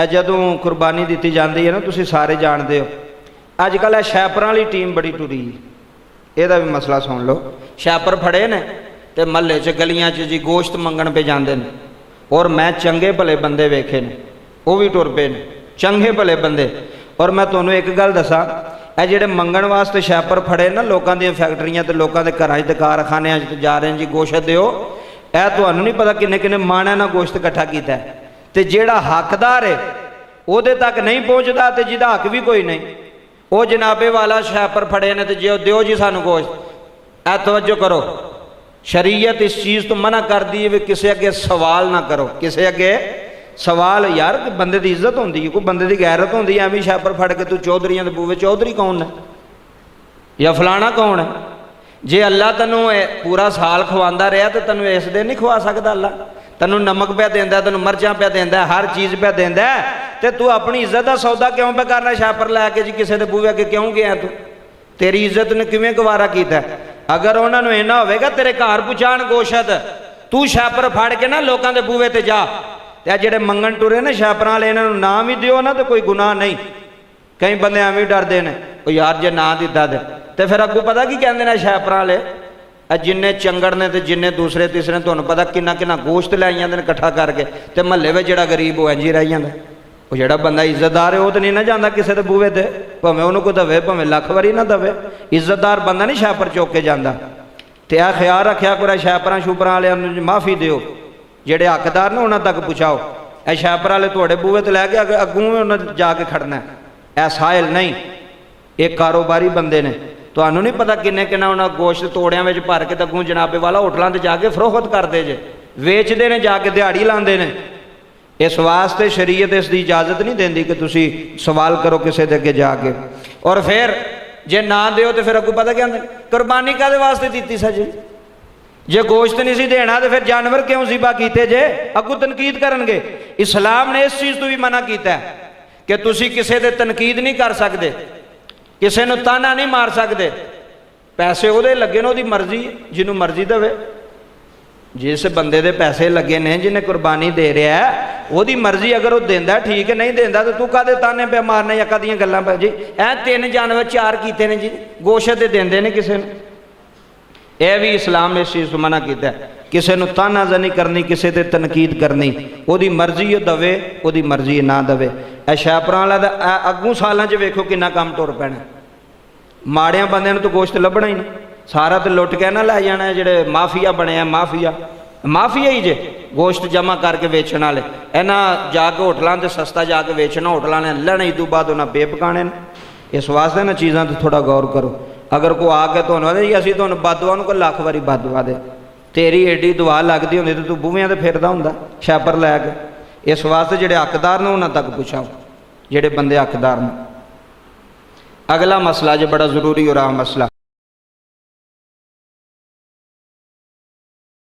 जदों कुर्बानी दी जाती है ना, तुसीं सारे जानते हो अजकल शैपरां वाली टीम बड़ी टुरी, यदा भी मसला सुन लो। शैपर फड़े ने तो महल्ले च गलियां च जी गोश्त मंगण पे जाते हैं, और मैं चंगे भले बंदे वेखे ने, वो भी टुर पे ने चंगे भले बंदे। और मैं तुहानूं एक गल दसां, ਇਹ ਜਿਹੜੇ ਮੰਗਣ ਵਾਸਤੇ ਸ਼ੈਪਰ ਫੜੇ ਨਾ ਲੋਕਾਂ ਦੀਆਂ ਫੈਕਟਰੀਆਂ ਤੇ ਲੋਕਾਂ ਦੇ ਘਰਾਂ 'ਚ ਤੇ ਕਾਰਖਾਨਿਆਂ 'ਚ ਜਾ ਰਹੇ ਜੀ ਗੋਸ਼ਤ ਦਿਓ, ਇਹ ਤੁਹਾਨੂੰ ਨਹੀਂ ਪਤਾ ਕਿੰਨੇ ਕਿੰਨੇ ਮਾਣਿਆਂ ਨਾਲ ਗੋਸ਼ਤ ਇਕੱਠਾ ਕੀਤਾ ਤੇ ਜਿਹੜਾ ਹੱਕਦਾਰ ਹੈ ਉਹਦੇ ਤੱਕ ਨਹੀਂ ਪਹੁੰਚਦਾ ਤੇ ਜਿਹਦਾ ਹੱਕ ਵੀ ਕੋਈ ਨਹੀਂ, ਉਹ ਜਨਾਬੇ ਵਾਲਾ ਸ਼ੈਪਰ ਫੜੇ ਨੇ ਤੇ ਜੇ ਦਿਓ ਜੀ ਸਾਨੂੰ ਗੋਸ਼ਤ। ਇਹ ਤਵੱਜੋ ਕਰੋ, शरीयत इस चीज़ तो मना कर दी है भी किसी अगे सवाल ना करो, किसी अगे सवाल यार बंदे की इज्जत होंगी है, कोई बंदे की गैरत होंगी है। एवं शैपर फड़ के तू चौधरियों के बूवे, चौधरी कौन है या फलाना कौन है? जे अल्लाह तेनों पूरा साल खवांदा रहा तो तेनों इस दिन नहीं खवा सकता। अल्लाह तेनों नमक पे देंदा, तेनों मिर्चां पे देंदा, हर चीज़ पे देंदा, तो तू अपनी इज्जत का सौदा क्यों पे करना? शैपर लैके जी किसी के बूवे अगे क्यों गया तू? तेरी इज्जत ने किवें गवारा किया? अगर उन्होंने इन्ना होगा तेरे घर पहुँचाण गोशत, तू शैपर फड़ के ना लोगों के बूहे ते जा। तो जेडे मंगन टुरे ने शैपरां वाले, इन्हों ना भी दिओ ना तो कोई गुनाह नहीं। कई बंदे एवं डरते हैं वो यार जे ना दिता तो फिर अगू पता की कहते हैं शैपरां वाले, जिन्ने चंगड़ ने तो जिन्ने दूसरे तीसरे, तुहानूं पता किन्ना किन्ना गोश्त लै जाते इकट्ठा करके, तो महल्ले में जिहड़ा गरीब वो इंज ही रह जाता। वो जिहड़ा बंदा इज्जतदार है वो तो नहीं ना जाता किसी के बूहे ते, भावें उन्होंने कोई दवे भावें लख वारी ना दवे, इज्जतदार बंदा नहीं शैपर चुक के जाता। तो यह ख्याल रखा करो शैपरां शूपरां वालियां माफ़ी दिओ, जेडे हकदार ने उन्होंने तक पहुँचाओ। यह शैपर वाले तुहाडे बूहे ते लैके अगों उन्हें जाके खड़ना है, यह साहिल नहीं, एक कारोबारी बंदे ने। तुहानूं नहीं पता किन्ने किन्ना उन्हें गोश्त तोड़ियां विच भर के अगों जनाबे वाला होटलों से जाके फरोख्त करते जे, वेचते ने जाके दिहाड़ी लाते हैं। इस वास्ते शरीयत इसकी इजाजत नहीं देंदी कि तुसी सवाल करो किसी के अगे जाके। और फिर जे ना दिओ तो फिर अगू पता क्या आंदे, कुरबानी काहदे वास्ते दी सजी? जे गोश्त नहीं सी देना तो फिर जानवर क्यों ज़िबा कीते जे? अगू तनकीद करनगे। इस्लाम ने इस चीज़ तो भी मना किया कि तुसी किसी दे तनकीद नहीं कर सकते, किसी नूं ताना नहीं मार सकते। पैसे उहदे लगे ने, उहदी मर्जी, जिन्हों मर्जी देवे। जिस बंदे दे पैसे लगे ने, जिन्हें कुर्बानी दे रहा है, वही मर्जी, अगर वो देंदा ठीक है, नहीं देंदा तो तू कादे ताने पे मारने या कदियां गल्लां पे जी ऐ 3 जानवर 4 कीते ने जी, गोश्त देंदे ने किसी ने। यह भी इस्लाम ने इस चीज़ को मना किया, किसी को तानाज़नी करनी, किसी ते तनकीद करनी। वही मर्जी दवे, वही मर्जी ना दवे। ए शैपरां वाला अगू सालों च वेखो किन्ना काम तुर पैना। माड़िया बंदे तो गोश्त लभना ही नहीं, सारा तो लुट के ना लै जाना है। जेडे माफिया बने माफिया ही जे गोश्त जमा करके वेचण वाले, इन्हां जाके होटलों से सस्ता जाके वेचना, होटलों ने लैना, इदों बाद उन्हें बेपकाने। इस वास्ते ना चीज़ों तो थोड़ा गौर करो। अगर कोई आके तुहानूं जी असीं तुहानूं बददुआ नूं कोई लख वारी बददुआ दे, तेरी एडी दुआ लगती होंदी तो तू बूहियां ते फिरदा हुंदा शैपर लैके। इस वास्ते जेडे हकदार ने उन्हां तक पुछाओ, जेडे बंदे हकदार ने। अगला मसला जो बड़ा जरूरी और आम मसला,